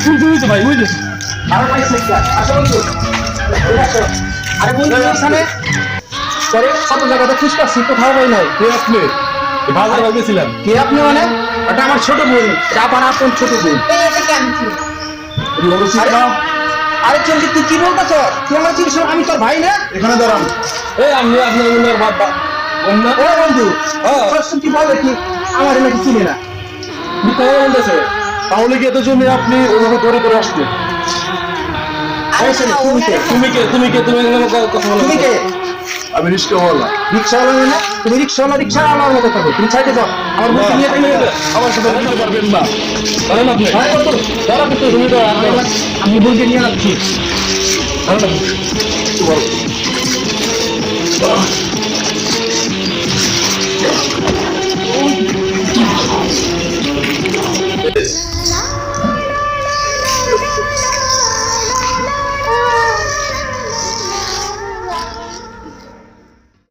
বুঝতে ভাই বুঝতে আরে ভাই সেটা আসো বন্ধু আরে বন্ধু এখানে পরে কত জায়গাতে খুঁজতেছি কোথাও পাই নাই। কে আপনি বাজার গেছিলাম। কে আপনি মানে? এটা আমার ছোট বোন, চা বানাতেন ছোট বোন। আরে চলছি তুই কি বলতেছ? তুই আমার চিনিস না? আমি তোর ভাই না? এখানে দাঁড়ান। এই আপনি আপনার বোনের বাবা বন্ধু ও বন্ধু হ্যাঁ। কি বলে কি আমার নাকি চিনি না? মিথ্যা কথা বলতেছে। তাহলে কি এত জমি আপনি ওইভাবে ধরে ধরে আসলেন? আরে শোনো, তুমি কে কথা বলো? তুমি কে? আমি রিস্কাওয়ালা। রিক্সাওয়ালা না? তুমি রিক্সাওয়ালার মতো থাকো। তুমি সাইডে যাও, আমার বোনকে নিয়ে তুমি আমার সাথে যেতে পারবেন না। জানেন আপনি? তুমি তো আমি বোনকে নিয়ে যাচ্ছি।